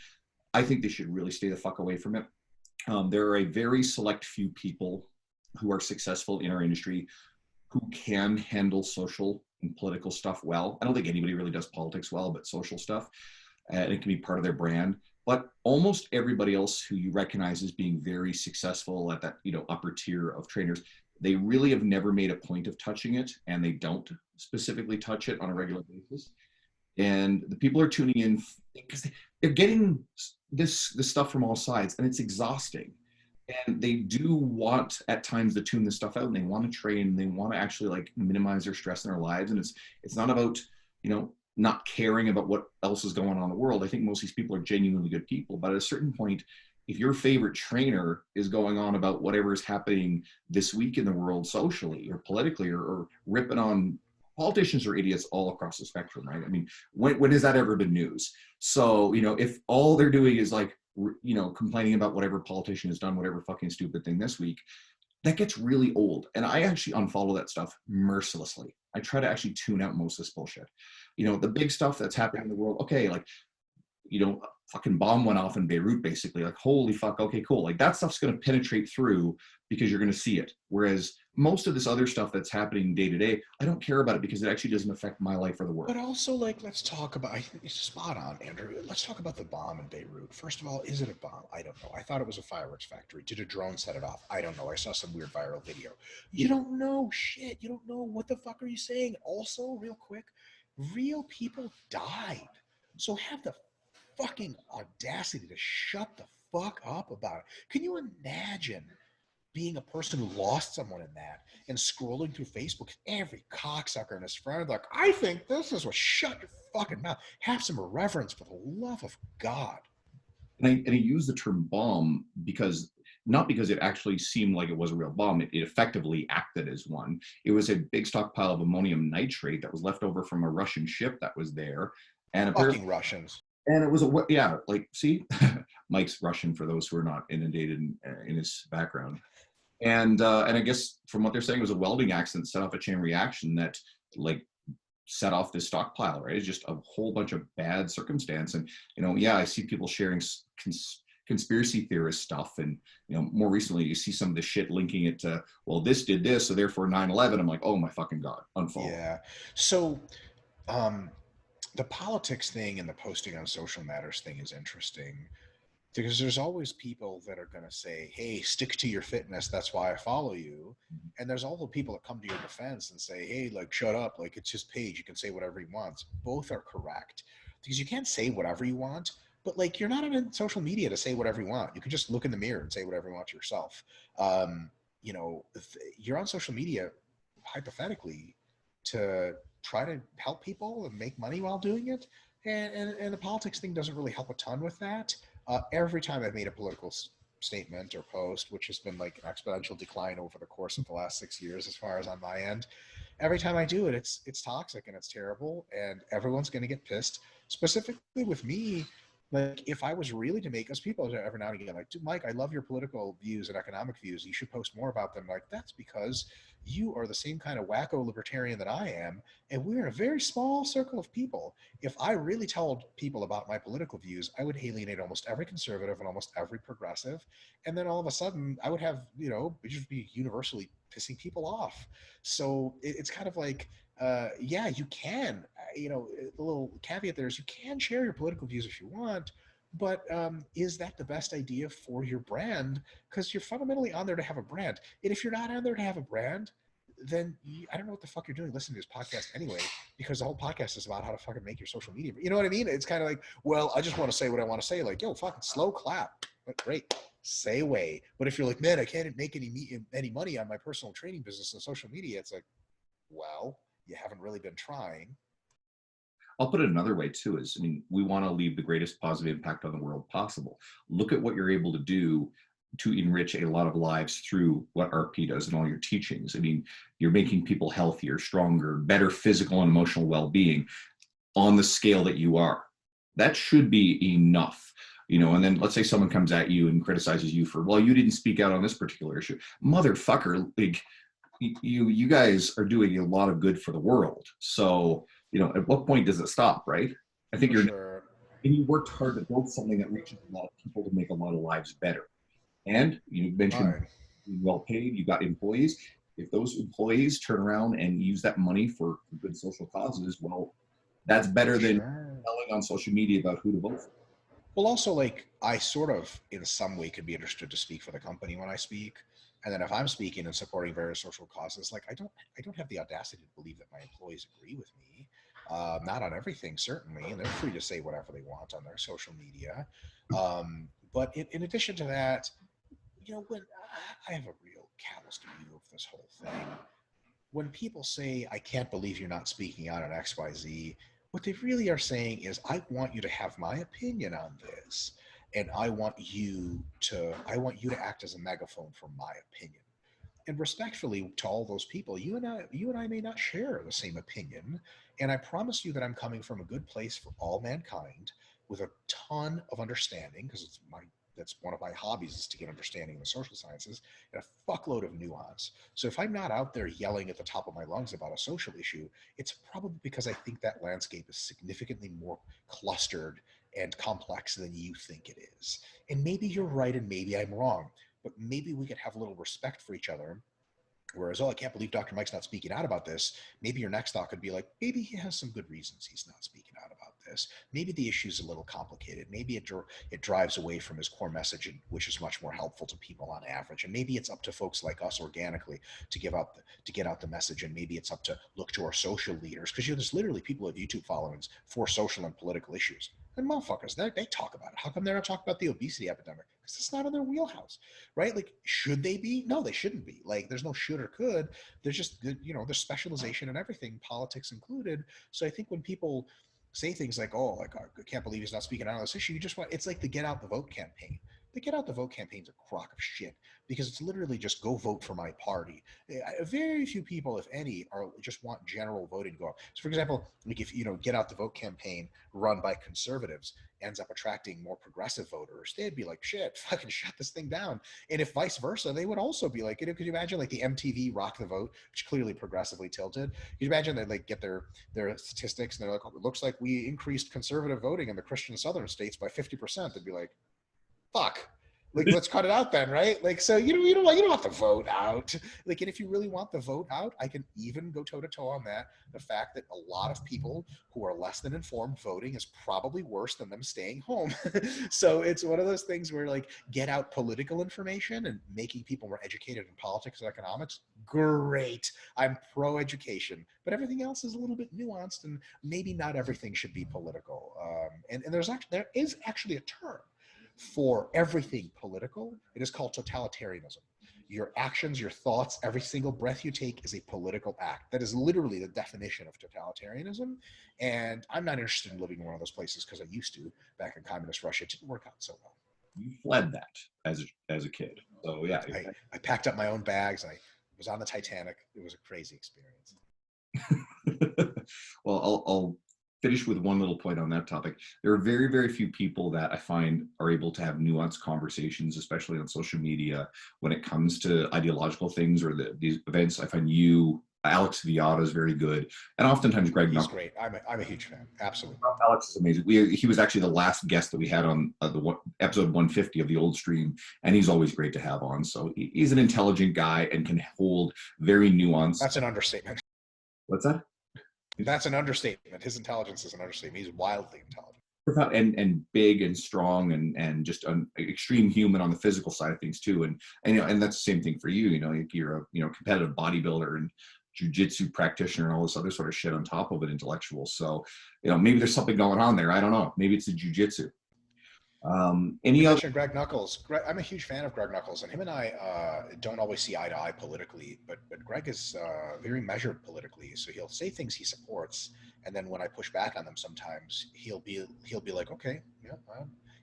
I think they should really stay the fuck away from it. There are a very select few people who are successful in our industry who can handle social and political stuff well. I don't think anybody really does politics well, but social stuff, and it can be part of their brand. But almost everybody else who you recognize as being very successful at that, upper tier of trainers, they really have never made a point of touching it, and they don't specifically touch it on a regular basis. And the people are tuning in because they're getting this stuff from all sides, and it's exhausting. And they do want at times to tune this stuff out, and they want to train, and they want to actually like minimize their stress in their lives. And it's not about not caring about what else is going on in the world. I think most of these people are genuinely good people, but at a certain point, if your favorite trainer is going on about whatever is happening this week in the world socially or politically, or ripping on politicians are idiots all across the spectrum, right? I mean, when has that ever been news? So, if all they're doing is like, complaining about whatever politician has done whatever fucking stupid thing this week, that gets really old. And I actually unfollow that stuff mercilessly. I try to actually tune out most of this bullshit. The big stuff that's happening in the world, okay, like, fucking bomb went off in Beirut, basically. Like, holy fuck, okay, cool. Like, that stuff's going to penetrate through because you're going to see it. Whereas most of this other stuff that's happening day to day, I don't care about it because it actually doesn't affect my life or the work. But also, like, let's talk about. I think it's spot on, Andrew. Let's talk about the bomb in Beirut. First of all, is it a bomb? I don't know. I thought it was a fireworks factory. Did a drone set it off? I don't know. I saw some weird viral video. You don't know shit. You don't know what the fuck are you saying. Also, real quick, real people died. So have the fucking audacity to shut the fuck up about it. Can you imagine being a person who lost someone in that and scrolling through Facebook, every cocksucker and his friend, like, I think this is what, shut your fucking mouth. Have some reverence for the love of God. And I use the term bomb because not because it actually seemed like it was a real bomb. It effectively acted as one. It was a big stockpile of ammonium nitrate that was left over from a Russian ship that was there. And apparently, Fucking Russians. and it was like, see, Mike's Russian for those who are not inundated in his background. And I guess from what they're saying, it was a welding accident set off a chain reaction that like set off this stockpile, right? It's just a whole bunch of bad circumstance. And, I see people sharing conspiracy theorist stuff. And, more recently you see some of the shit linking it to, well, this did this, so therefore 9/11. I'm like, oh my fucking God, unfollow. Yeah. So, um, the politics thing and the posting on social matters thing is interesting because there's always people that are going to say, hey, stick to your fitness, that's why I follow you. And there's all the people that come to your defense and say, hey, like, shut up, like, it's his page, you can say whatever he wants. Both are correct because you can't say whatever you want, but like, you're not on social media to say whatever you want. You can just look in the mirror and say whatever you want to yourself. You're on social media hypothetically to try to help people and make money while doing it, and the politics thing doesn't really help a ton with that. Every time I've made a political statement or post, which has been like an exponential decline over the course of the last 6 years, as far as on my end, every time I do it, it's toxic and it's terrible, and everyone's going to get pissed. Specifically with me, like, if I was really to make, because people every now and again like, dude, Mike, I love your political views and economic views, you should post more about them. Like, that's because you are the same kind of wacko libertarian that I am, and we're a very small circle of people. If I really told people about my political views, I would alienate almost every conservative and almost every progressive, and then all of a sudden I would have, it just be universally pissing people off. So it's kind of like, yeah, you can, the little caveat there is you can share your political views if you want, but is that the best idea for your brand? Because you're fundamentally on there to have a brand. And if you're not on there to have a brand, then I don't know what the fuck you're doing listening to this podcast anyway, because the whole podcast is about how to fucking make your social media. You know what I mean? It's kind of like, well, I just want to say what I want to say. Like, yo, fucking slow clap. But great. Say away. But if you're like, man, I can't make any money on my personal training business on social media, it's like, well, you haven't really been trying. I'll put it another way too, is, I mean, we want to leave the greatest positive impact on the world possible. Look at what you're able to do to enrich a lot of lives through what RP does and all your teachings. I mean, you're making people healthier, stronger, better physical and emotional well-being on the scale that you are. That should be enough. And then let's say someone comes at you and criticizes you for, well, you didn't speak out on this particular issue. Motherfucker, like, you guys are doing a lot of good for the world. So, at what point does it stop, right? I think For sure. and you worked hard to build something that reaches a lot of people to make a lot of lives better. And you mentioned Fine. being well paid, you got employees. If those employees turn around and use that money for good social causes, well, that's better For than sure. telling on social media about who to vote for. Well, also, like, I sort of, in some way, could be understood to speak for the company when I speak, and then if I'm speaking and supporting various social causes, like, I don't have the audacity to believe that my employees agree with me. Not on everything, certainly, and they're free to say whatever they want on their social media. But in addition to that, when I have a real calloused view of this whole thing, when people say, I can't believe you're not speaking out on XYZ, what they really are saying is, I want you to have my opinion on this. And I want you to act as a megaphone for my opinion. And respectfully to all those people, you and I may not share the same opinion. And I promise you that I'm coming from a good place for all mankind with a ton of understanding, because that's one of my hobbies, is to get understanding in the social sciences, and a fuckload of nuance. So if I'm not out there yelling at the top of my lungs about a social issue, it's probably because I think that landscape is significantly more clustered and complex than you think it is. And maybe you're right and maybe I'm wrong, but maybe we could have a little respect for each other. Whereas, oh, I can't believe Dr. Mike's not speaking out about this. Maybe your next thought could be like, maybe he has some good reasons he's not speaking out about this. Maybe the issue's a little complicated. Maybe it drives away from his core message, which is much more helpful to people on average. And maybe it's up to folks like us organically to get out the message. And maybe it's up to look to our social leaders, because there's literally people with YouTube followings for social and political issues. And motherfuckers, they talk about it. How come they're not talking about the obesity epidemic? Because it's not in their wheelhouse, right? Like, should they be? No, they shouldn't be. Like, there's no should or could. There's just, there's specialization in everything, politics included. So I think when people say things like, oh, like, I can't believe he's not speaking out on this issue, it's like the Get Out the Vote campaign. The Get Out the Vote campaign is a crock of shit, because it's literally just go vote for my party. Very few people, if any, are just want general voting to go up. So, for example, like, if Get Out the Vote campaign run by conservatives ends up attracting more progressive voters, they'd be like, shit, fucking shut this thing down. And if vice versa, they would also be like, could you imagine like the MTV Rock the Vote, which clearly progressively tilted? Could you imagine they like get their statistics and they're like, oh, it looks like we increased conservative voting in the Christian Southern states by 50%. They'd be like, fuck, like, let's cut it out then, right? Like, so you don't want the vote out. Like, and if you really want the vote out, I can even go toe to toe on that. The fact that a lot of people who are less than informed voting is probably worse than them staying home. So it's one of those things where, like, get out political information and making people more educated in politics and economics. Great. I'm pro education, but everything else is a little bit nuanced, and maybe not everything should be political. And there is actually a term for everything political. It is called totalitarianism. Your actions, your thoughts, every single breath you take is a political act. That is literally the definition of totalitarianism. And I'm not interested in living in one of those places, because I used to back in communist Russia. It didn't work out so well. You fled that as a kid. So yeah. I packed up my own bags. I was on the Titanic. It was a crazy experience. Well, I'll finish with one little point on that topic. There are very, very few people that I find are able to have nuanced conversations, especially on social media, when it comes to ideological things or these events. I find Alex Viada is very good, and oftentimes Greg. He's great. I'm a huge fan. Absolutely. Alex is amazing. He was actually the last guest that we had on episode 150 of the old stream, and he's always great to have on. So he's an intelligent guy and can hold very nuanced. That's an understatement. What's that? That's an understatement. His intelligence is an understatement. He's wildly intelligent. And big and strong and just an extreme human on the physical side of things too. And that's the same thing for you. You're a competitive bodybuilder and jiu-jitsu practitioner and all this other sort of shit on top of it, intellectual. So, maybe there's something going on there. I don't know. Maybe it's the jiu-jitsu. Greg Knuckles. I'm a huge fan of Greg Knuckles, and him and I don't always see eye to eye politically, but Greg is very measured politically. So he'll say things he supports, and then when I push back on them, sometimes he'll be like, okay, yeah,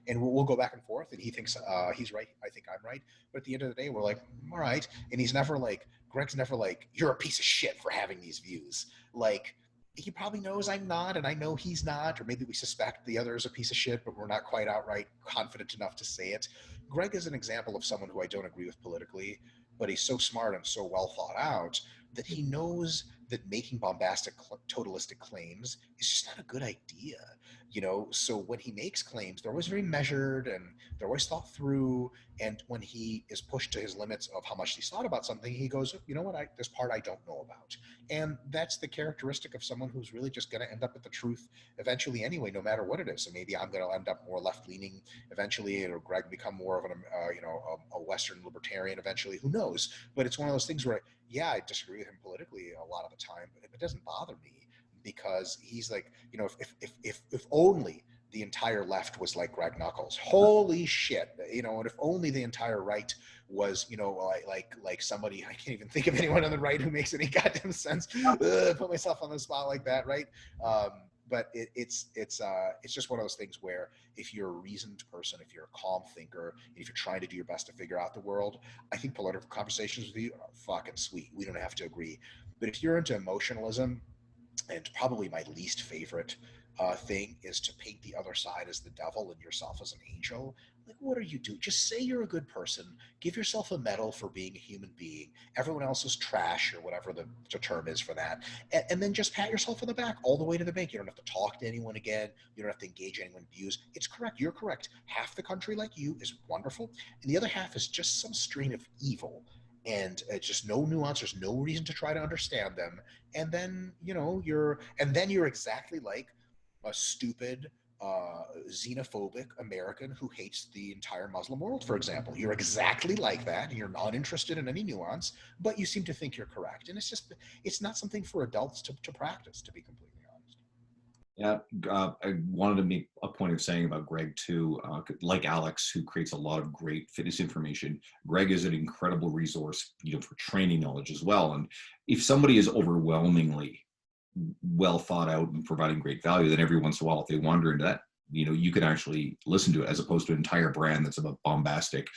and we'll go back and forth, and he thinks he's right, I think I'm right, but at the end of the day we're like, all right. And he's never like, Greg's never like, you're a piece of shit for having these views. Like, he probably knows I'm not, and I know he's not, or maybe we suspect the other is a piece of shit, but we're not quite outright confident enough to say it. Greg is an example of someone who I don't agree with politically, but he's so smart and so well thought out that he knows that making bombastic, totalistic claims is just not a good idea. So when he makes claims, they're always very measured and they're always thought through. And when he is pushed to his limits of how much he's thought about something, he goes, you know what, this part I don't know about. And that's the characteristic of someone who's really just going to end up with the truth eventually anyway, no matter what it is. So maybe I'm going to end up more left leaning eventually, or Greg become more of a Western libertarian eventually. Who knows? But it's one of those things where, yeah, I disagree with him politically a lot of the time, but it doesn't bother me because he's like, if only the entire left was like Greg Knuckles, holy shit, and if only the entire right was, like somebody, I can't even think of anyone on the right who makes any goddamn sense. Put myself on the spot like that, right? But it's just one of those things where if you're a reasoned person, if you're a calm thinker, if you're trying to do your best to figure out the world, I think political conversations with you are fucking sweet. We don't have to agree. But if you're into emotionalism, and probably my least favorite thing is to paint the other side as the devil and yourself as an angel. Like, what are you doing? Just say you're a good person. Give yourself a medal for being a human being. Everyone else is trash, or whatever the term is for that. And then just pat yourself on the back all the way to the bank. You don't have to talk to anyone again. You don't have to engage anyone's views. It's correct. You're correct. Half the country, like you, is wonderful, and the other half is just some strain of evil. And just no nuance. There's no reason to try to understand them. And then you're exactly like a stupid xenophobic American who hates the entire Muslim world, for example. You're exactly like that, and you're not interested in any nuance, but you seem to think you're correct. And it's not something for adults to practice, to be completely honest. Yeah, I wanted to make a point of saying about Greg too, like Alex, who creates a lot of great fitness information. Greg is an incredible resource, for training knowledge as well. And if somebody is overwhelmingly well thought out and providing great value, then every once in a while, if they wander into that, you can actually listen to it, as opposed to an entire brand that's about bombastic,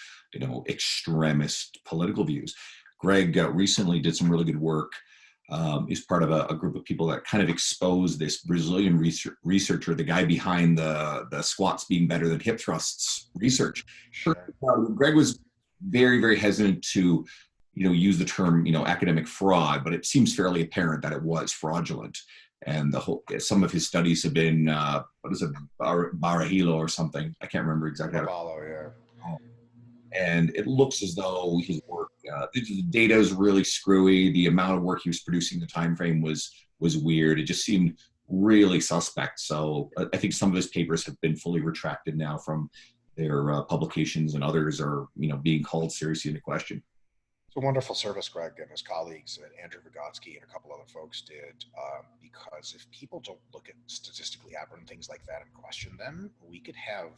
extremist political views. Greg recently did some really good work. Is part of a group of people that kind of exposed this Brazilian researcher, the guy behind the squats being better than hip thrusts research. Sure. Greg was very, very hesitant to, use the term, academic fraud, but it seems fairly apparent that it was fraudulent. And some of his studies have been, what is it, Barahilo or something? I can't remember exactly. Yeah. And it looks as though his work, the data is really screwy. The amount of work he was producing, the time frame was weird. It just seemed really suspect. So I think some of his papers have been fully retracted now from their publications, and others are being called seriously into question. It's a wonderful service Greg and his colleagues, Andrew Vygotsky and a couple other folks did, because if people don't look at statistically aberrant things like that and question them, we could have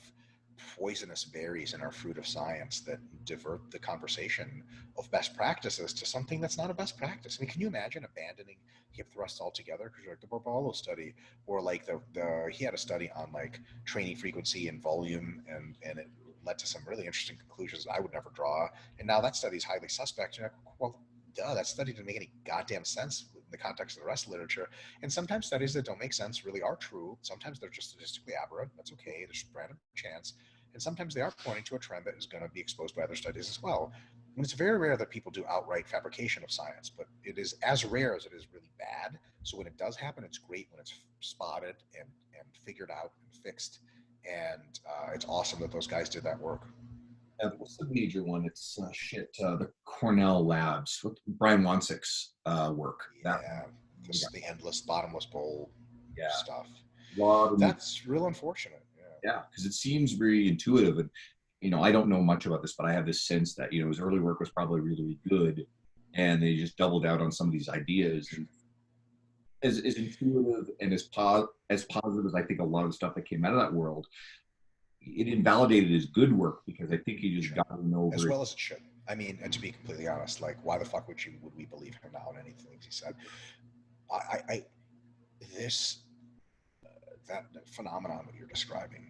poisonous berries in our fruit of science that divert the conversation of best practices to something that's not a best practice. I mean, can you imagine abandoning hip thrusts altogether? Because like the Barbalo study, or like he had a study on like training frequency and volume, and it led to some really interesting conclusions that I would never draw. And now that study is highly suspect. You're like, well, duh, that study didn't make any goddamn sense in the context of the rest of the literature. And sometimes studies that don't make sense really are true. Sometimes they're just statistically aberrant. That's okay. There's random chance. And sometimes they are pointing to a trend that is going to be exposed by other studies as well. And it's very rare that people do outright fabrication of science, but it is as rare as it is really bad. So when it does happen, it's great when it's spotted and figured out and fixed. And it's awesome that those guys did that work. What's the major one? It's the Cornell Labs, with Brian Wansik's work. Yeah, the endless bottomless bowl stuff. That's real unfortunate. Yeah, because it seems very intuitive, and I don't know much about this, but I have this sense that his early work was probably really, really good, and they just doubled out on some of these ideas. And as intuitive and as positive as I think a lot of the stuff that came out of that world, it invalidated his good work, because I think he just got over as well as it should. I mean, and to be completely honest, like, why the fuck would we believe him now in anything he said? That phenomenon that you're describing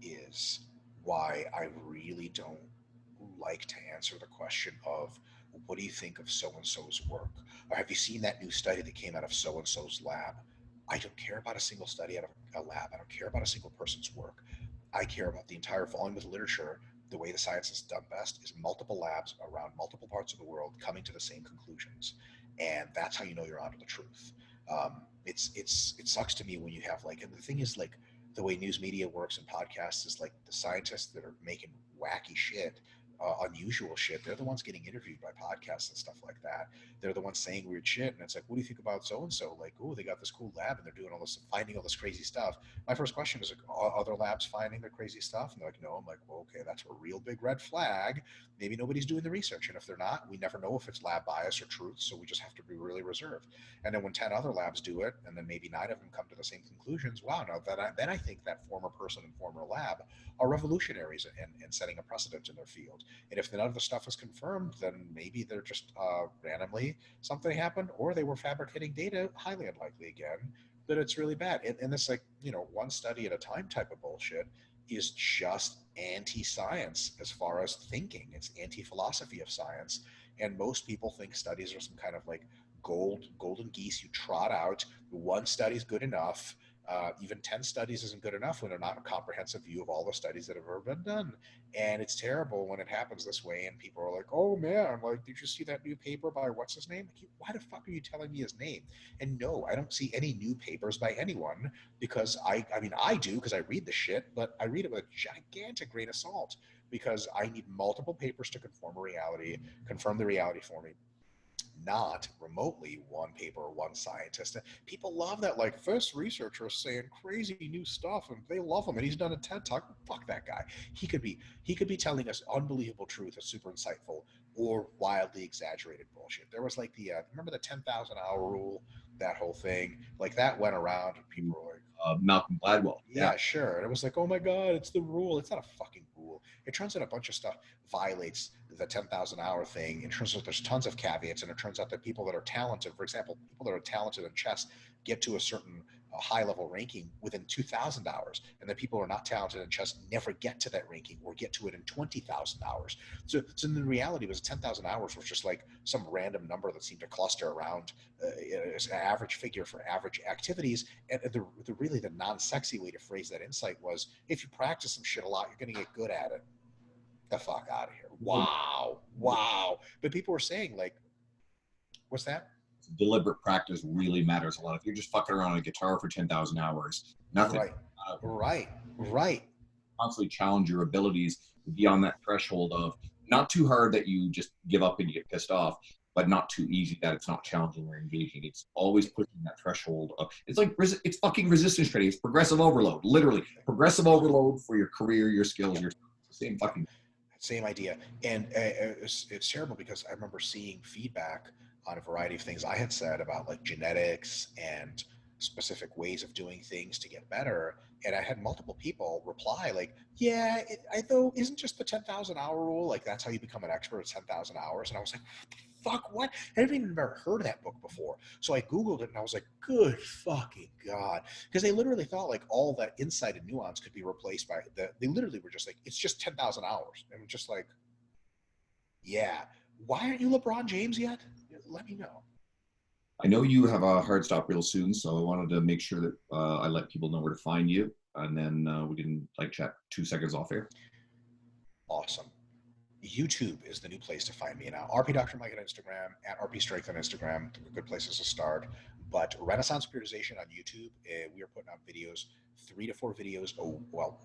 is why I really don't like to answer the question of what do you think of so and so's work? Or have you seen that new study that came out of so and so's lab? I don't care about a single study out of a lab. I don't care about a single person's work. I care about the entire volume of literature. The way the science is done best is multiple labs around multiple parts of the world coming to the same conclusions, and that's how you know you're onto the truth. It sucks to me when you have like, and the thing is like the way news media works and podcasts is like the scientists that are making wacky shit, unusual shit. They're the ones getting interviewed by podcasts and stuff like that. They're the ones saying weird shit, and it's like, what do you think about so and so? Like, oh, they got this cool lab and they're doing all this, finding all this crazy stuff. My first question is, like, are other labs finding their crazy stuff? And they're like, no. I'm like, well, okay, that's a real big red flag. Maybe nobody's doing the research, and if they're not, we never know if it's lab bias or truth. So we just have to be really reserved. And then when 10 other labs do it, and then maybe 9 of them come to the same conclusions, wow, now then I think that former person and former lab are revolutionaries in setting a precedent in their field. And if none of the stuff is confirmed, then maybe they're just randomly something happened, or they were fabricating data, highly unlikely again, that it's really bad. And this, like, one study at a time type of bullshit is just anti-science as far as thinking. It's anti-philosophy of science. And most people think studies are some kind of like golden geese you trot out. One study is good enough. Even 10 studies isn't good enough when they're not a comprehensive view of all the studies that have ever been done. And it's terrible when it happens this way and people are like, oh man, like, did you see that new paper by what's his name? Like, why the fuck are you telling me his name? And no, I don't see any new papers by anyone, because I mean, I do, because I read the shit, but I read it with a gigantic grain of salt, because I need multiple papers to confirm the reality for me, not remotely one paper or one scientist. And people love that, like, this researcher is saying crazy new stuff and they love him and he's done a TED talk. Fuck that guy. He could be telling us unbelievable truth that's super insightful, or wildly exaggerated bullshit. There was like the remember the 10,000 hour rule, that whole thing, like, that went around and people were like, Malcolm Gladwell. Yeah. yeah, sure. And it was like, oh my God, it's the rule. It's not a fucking rule. It turns out a bunch of stuff violates the 10,000 hour thing. It turns out there's tons of caveats. And it turns out that people that are talented, for example, people that are talented in chess get to a certain high level ranking within 2,000 hours. And the people who are not talented in chess never get to that ranking, or get to it in 20,000 hours. So in reality, it was 10,000 hours was just like some random number that seemed to cluster around as an average figure for average activities. And the non-sexy way to phrase that insight was, if you practice some shit a lot, you're going to get good at it. The fuck out of here. Wow. But people were saying, like, what's that? Deliberate practice really matters a lot. If you're just fucking around on a guitar for 10,000 hours, nothing. Right. Constantly challenge your abilities to be on that threshold of not too hard that you just give up and you get pissed off, but not too easy that it's not challenging or engaging. It's always pushing that threshold up. It's like, it's fucking resistance training. It's progressive overload, literally. Progressive overload for your career, your skills, your same fucking. Same idea. And it's terrible, because I remember seeing feedback on a variety of things I had said about, like, genetics and specific ways of doing things to get better. And I had multiple people reply like, yeah, I though isn't just the 10,000 hour rule, like, that's how you become an expert at 10,000 hours. And I was like, fuck, what? I haven't even ever heard of that book before. So I Googled it and I was like, good fucking God. Because they literally thought like all that insight and nuance could be replaced by they literally were just like, it's just 10,000 hours. And I'm just like, yeah. Why aren't you LeBron James yet? Let me know. I know you have a hard stop real soon, so I wanted to make sure that I let people know where to find you, and then we can like chat 2 seconds off here. Awesome. YouTube is the new place to find me now. RP Dr. Mike on Instagram, at RP Strength on Instagram, good places to start. But Renaissance Periodization on YouTube, we are putting out videos, 3 to 4 videos,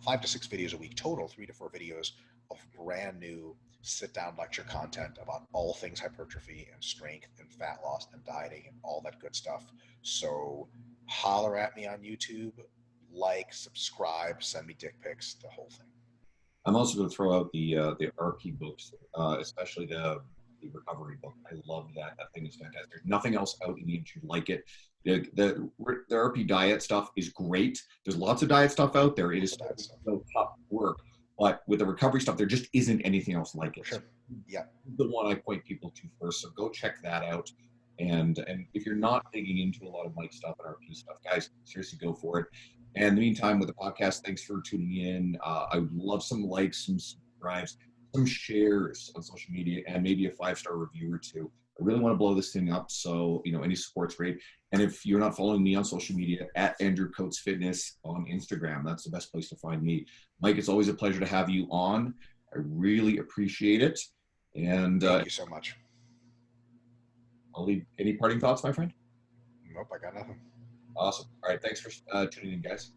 5 to 6 videos a week total, 3 to 4 videos of brand new sit-down lecture content about all things hypertrophy and strength and fat loss and dieting and all that good stuff. So holler at me on YouTube, like, subscribe, send me dick pics, the whole thing. I'm also going to throw out the RP books, especially the recovery book. I love that. That thing is fantastic. There's nothing else out in the industry like it. The RP diet stuff is great. There's lots of diet stuff out there. It is so tough work. But with the recovery stuff, there just isn't anything else like it. Sure. Yeah. The one I point people to first. So go check that out. And if you're not digging into a lot of Mike stuff and RP stuff, guys, seriously, go for it. And in the meantime, with the podcast, thanks for tuning in. I would love some likes, some subscribes, some shares on social media, and maybe a 5-star review or two. I really want to blow this thing up, so any support's great. And if you're not following me on social media, at Andrew Coates Fitness on Instagram, that's the best place to find me. Mike, it's always a pleasure to have you on. I really appreciate it. And Thank you so much. I'll leave any parting thoughts, my friend? Nope, I got nothing. Awesome. All right, thanks for tuning in, guys.